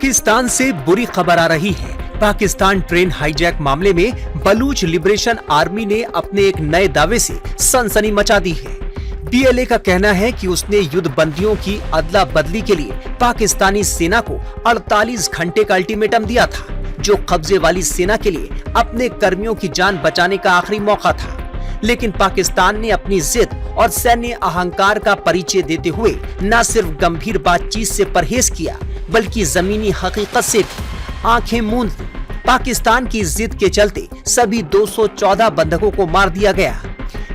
पाकिस्तान से बुरी खबर आ रही है। पाकिस्तान ट्रेन हाईजैक मामले में बलूच लिबरेशन आर्मी ने अपने एक नए दावे से सनसनी मचा दी है। बीएलए का कहना है कि उसने युद्ध बंदियों की अदला बदली के लिए पाकिस्तानी सेना को 48 घंटे का अल्टीमेटम दिया था, जो कब्जे वाली सेना के लिए अपने कर्मियों की जान बचाने का आखिरी मौका था। लेकिन पाकिस्तान ने अपनी जिद और सैन्य अहंकार का परिचय देते हुए न सिर्फ गंभीर बातचीत से परहेज किया, बल्कि जमीनी हकीकत से भी आंखें मूंद दी। पाकिस्तान की जिद के चलते सभी 214 बंधकों को मार दिया गया।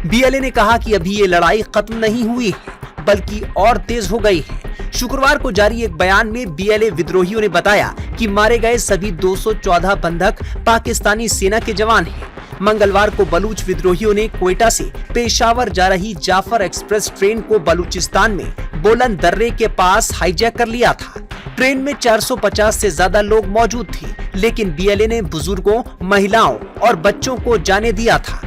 बीएलए ने कहा कि अभी ये लड़ाई खत्म नहीं हुई है, बल्कि और तेज हो गई है। शुक्रवार को जारी एक बयान में बीएलए विद्रोहियों ने बताया कि मारे गए सभी 214 बंधक पाकिस्तानी सेना के जवान हैं। मंगलवार को बलूच विद्रोहियों ने क्वेटा से पेशावर जा रही जाफर एक्सप्रेस ट्रेन को बलूचिस्तान में बोलन दर्रे के पास हाईजैक कर लिया था। ट्रेन में 450 से ज्यादा लोग मौजूद थे, लेकिन बीएलए ने बुजुर्गों, महिलाओं और बच्चों को जाने दिया था।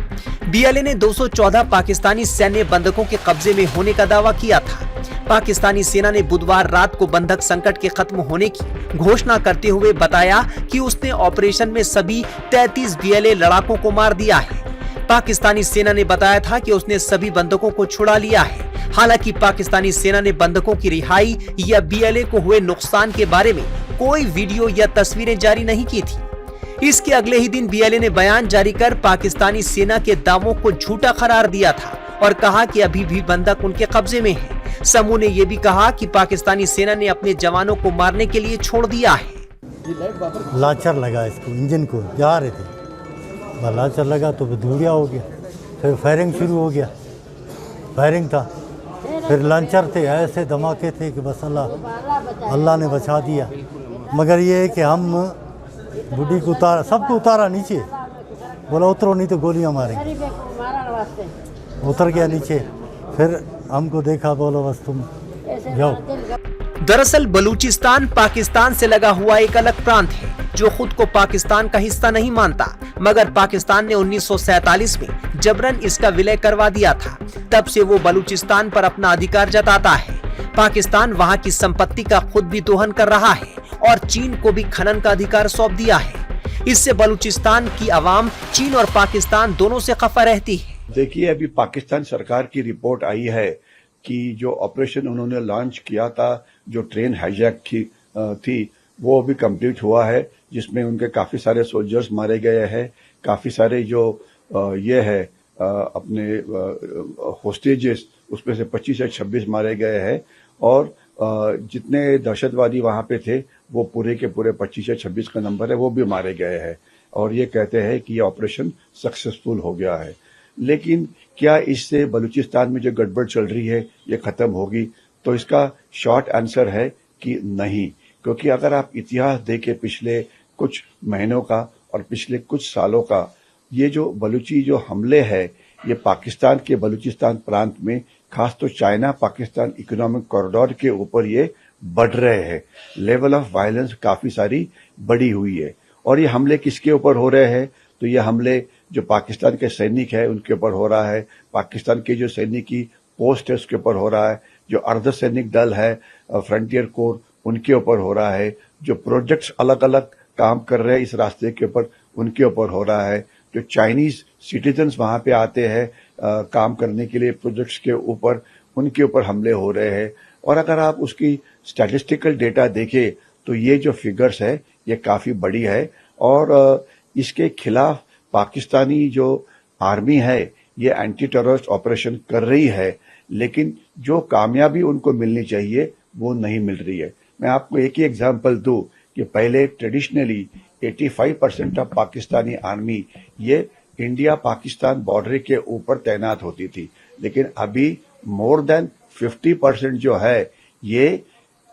बीएलए ने 214 पाकिस्तानी सैन्य बंधकों के कब्जे में होने का दावा किया था। पाकिस्तानी सेना ने बुधवार रात को बंधक संकट के खत्म होने की घोषणा करते हुए बताया कि उसने ऑपरेशन में सभी 33 बीएलए लड़ाकों को मार दिया है। पाकिस्तानी सेना ने बताया था कि उसने सभी बंधकों को छुड़ा लिया है। हालांकि पाकिस्तानी सेना ने बंधकों की रिहाई या बीएलए को हुए नुकसान के बारे में कोई वीडियो या तस्वीरें जारी नहीं की थी। इसके अगले ही दिन बीएलए ने बयान जारी कर पाकिस्तानी सेना के दावों को झूठा करार दिया था और कहा कि अभी भी बंधक उनके कब्जे में है। समूह ने यह भी कहा कि पाकिस्तानी सेना ने अपने जवानों को मारने के लिए छोड़ दिया है। लाचर लगा इसको, इंजन को जा रहे थे, लाचर लगा तो धूड़िया हो गया, फिर फायरिंग शुरू हो गया। फायरिंग था, फिर लॉन्चर थे, ऐसे धमाके थे कि बस अल्लाह ने बचा दिया। मगर ये है कि हम बुढ़ी को उतारा, सबको उतारा नीचे, बोला उतरो नहीं तो गोलियां मारेंगे। उतर गया नीचे, फिर हमको देखा, बोलो बस तुम जाओ। दरअसल बलूचिस्तान पाकिस्तान से लगा हुआ एक अलग प्रांत है, जो खुद को पाकिस्तान का हिस्सा नहीं मानता, मगर पाकिस्तान ने 1947 में जबरन इसका विलय करवा दिया था। तब से वो बलूचिस्तान पर अपना अधिकार जताता है। पाकिस्तान वहाँ की संपत्ति का खुद भी दोहन कर रहा है और चीन को भी खनन का अधिकार सौंप दिया है। इससे बलूचिस्तान की आवाम चीन और पाकिस्तान दोनों से खफा रहती है। देखिए, अभी पाकिस्तान सरकार की रिपोर्ट आई है कि जो ऑपरेशन उन्होंने लॉन्च किया था, जो ट्रेन हाईजैक थी, वो अभी कंप्लीट हुआ है, जिसमें उनके काफी सारे सोल्जर्स मारे गए हैं। काफी सारे जो ये है अपने होस्टेजेस, उसमें से 25 या 26 मारे गए हैं और जितने दहशतवादी वहां पे थे वो पूरे के पूरे 25 या 26 का नंबर है, वो भी मारे गए हैं। और ये कहते हैं कि ये ऑपरेशन सक्सेसफुल हो गया है। लेकिन क्या इससे बलूचिस्तान में जो गड़बड़ चल रही है ये खत्म होगी? तो इसका शॉर्ट आंसर है कि नहीं, क्योंकि अगर आप इतिहास देखें पिछले कुछ महीनों का और पिछले कुछ सालों का, ये जो बलूची जो हमले हैं, ये पाकिस्तान के बलूचिस्तान प्रांत में, खास तो चाइना पाकिस्तान इकोनॉमिक कॉरिडोर के ऊपर ये बढ़ रहे हैं। लेवल ऑफ वायलेंस काफी सारी बढ़ी हुई है। और ये हमले किसके ऊपर हो रहे हैं? तो ये हमले जो पाकिस्तान के सैनिक है उनके ऊपर हो रहा है, पाकिस्तान के जो सैनिक की पोस्ट है उसके ऊपर हो रहा है, जो अर्धसैनिक दल है फ्रंटियर कोर उनके ऊपर हो रहा है, जो प्रोजेक्ट्स अलग अलग काम कर रहे हैं इस रास्ते के ऊपर उनके ऊपर हो रहा है, जो चाइनीज सिटीजन्स वहां पे आते हैं काम करने के लिए प्रोजेक्ट्स के ऊपर, उनके ऊपर हमले हो रहे हैं। और अगर आप उसकी स्टैटिस्टिकल डेटा देखें तो ये जो फिगर्स है ये काफी बड़ी है और इसके खिलाफ पाकिस्तानी जो आर्मी है ये एंटी टेररिस्ट ऑपरेशन कर रही है, लेकिन जो कामयाबी उनको मिलनी चाहिए वो नहीं मिल रही है। मैं आपको एक ही एग्जांपल दूं कि पहले ट्रेडिशनली 85% ऑफ पाकिस्तानी आर्मी ये इंडिया पाकिस्तान बॉर्डर के ऊपर तैनात होती थी, लेकिन अभी मोर देन 50% जो है ये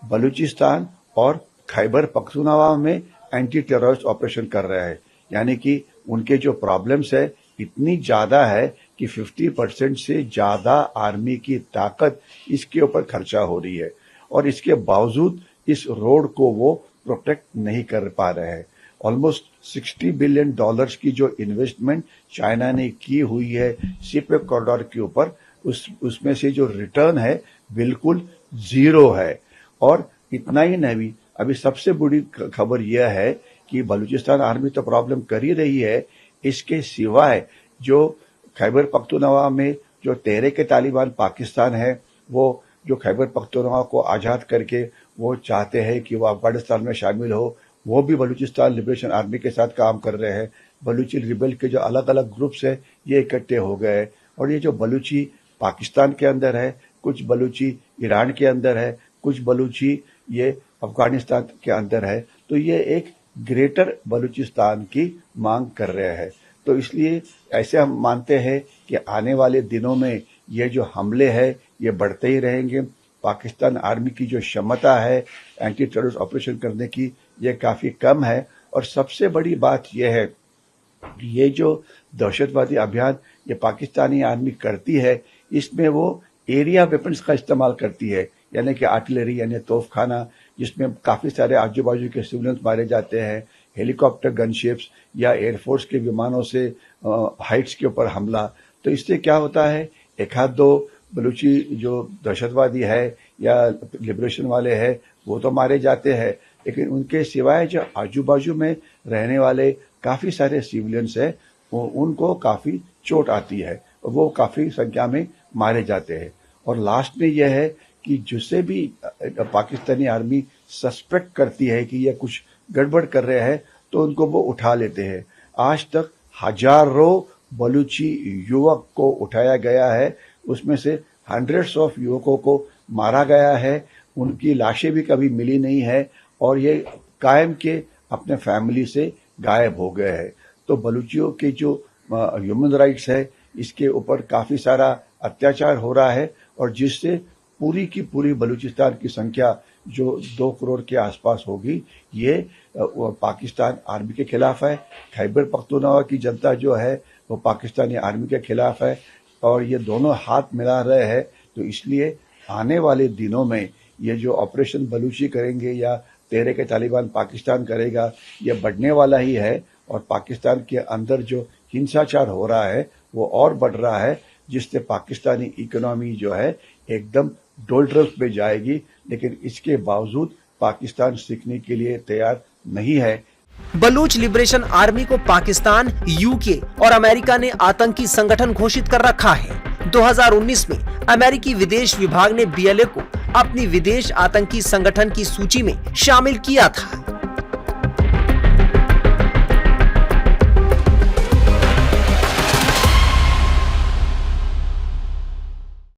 बलूचिस्तान और खैबर पख्तूनख्वा में एंटी टेररिस्ट ऑपरेशन कर रहे हैं। यानी कि उनके जो प्रॉब्लम्स है इतनी ज्यादा है कि 50% से ज्यादा आर्मी की ताकत इसके ऊपर खर्चा हो रही है और इसके बावजूद इस रोड को वो प्रोटेक्ट नहीं कर पा रहे हैं। ऑलमोस्ट $60 बिलियन की जो इन्वेस्टमेंट चाइना ने की हुई है सीपेक कॉरिडोर के ऊपर, उसमें से जो रिटर्न है बिल्कुल जीरो है। और इतना ही नहीं, अभी सबसे बड़ी खबर यह है कि बलूचिस्तान आर्मी तो प्रॉब्लम कर ही रही है, इसके सिवाय जो खैबर पख्तूनख्वा में जो तहरीक तालिबान पाकिस्तान है, वो जो खैबर पख्तूनख्वा को आज़ाद करके वो चाहते हैं कि वो अफगानिस्तान में शामिल हो, वो भी बलूचिस्तान लिबरेशन आर्मी के साथ काम कर रहे हैं। बलूची रिबेल के जो अलग अलग ग्रुप्स है ये इकट्ठे हो गए, और ये जो बलूची पाकिस्तान के अंदर है, कुछ बलूची ईरान के अंदर है, कुछ बलूची ये अफगानिस्तान के अंदर है, तो ये एक ग्रेटर बलूचिस्तान की मांग कर रहे हैं। तो इसलिए ऐसे हम मानते हैं कि आने वाले दिनों में ये जो हमले हैं ये बढ़ते ही रहेंगे। पाकिस्तान आर्मी की जो क्षमता है एंटी टेररिस्ट ऑपरेशन करने की, ये काफ़ी कम है। और सबसे बड़ी बात यह है कि ये जो दहशतवादी अभियान ये पाकिस्तानी आर्मी करती है, इसमें वो एरिया वेपन्स का इस्तेमाल करती है, यानी कि आर्टिलरी यानी तोपखाना, जिसमें काफ़ी सारे आजू बाजू के सिविलियंस मारे जाते हैं, हेलीकॉप्टर गनशिप्स या एयरफोर्स के विमानों से हाइट्स के ऊपर हमला। तो इससे क्या होता है, एक आध दो बलूची जो दहशतवादी है या लिबरेशन वाले हैं वो तो मारे जाते हैं, लेकिन उनके सिवाय जो आजू बाजू में रहने वाले काफ़ी सारे सिविलियंस हैं वो उनको काफ़ी चोट आती है, वो काफ़ी संख्या में मारे जाते हैं। और लास्ट में यह है कि जिससे भी पाकिस्तानी आर्मी सस्पेक्ट करती है कि यह कुछ गड़बड़ कर रहे हैं तो उनको वो उठा लेते हैं। आज तक हजारों बलूची युवक को उठाया गया है, उसमें से हंड्रेड्स ऑफ युवकों को मारा गया है, उनकी लाशें भी कभी मिली नहीं है और ये कायम के अपने फैमिली से गायब हो गए हैं। तो बलूचियों के जो ह्यूमन राइट्स है इसके ऊपर काफ़ी सारा अत्याचार हो रहा है, और जिससे पूरी की पूरी बलूचिस्तान की संख्या जो 2 करोड़ के आसपास होगी, ये पाकिस्तान आर्मी के खिलाफ है। खैबर पख्तूनख्वा की जनता जो है वो पाकिस्तानी आर्मी के खिलाफ है, और ये दोनों हाथ मिला रहे हैं। तो इसलिए आने वाले दिनों में ये जो ऑपरेशन बलूची करेंगे या तहरीक तालिबान पाकिस्तान करेगा, ये बढ़ने वाला ही है, और पाकिस्तान के अंदर जो हिंसाचार हो रहा है वो और बढ़ रहा है, जिससे पाकिस्तानी इकोनॉमी जो है एकदम डोल्ड्रम्स में जाएगी। लेकिन इसके बावजूद पाकिस्तान सीखने के लिए तैयार नहीं है। बलूच लिबरेशन आर्मी को पाकिस्तान, यूके और अमेरिका ने आतंकी संगठन घोषित कर रखा है। 2019 में अमेरिकी विदेश विभाग ने बीएलए को अपनी विदेश आतंकी संगठन की सूची में शामिल किया था।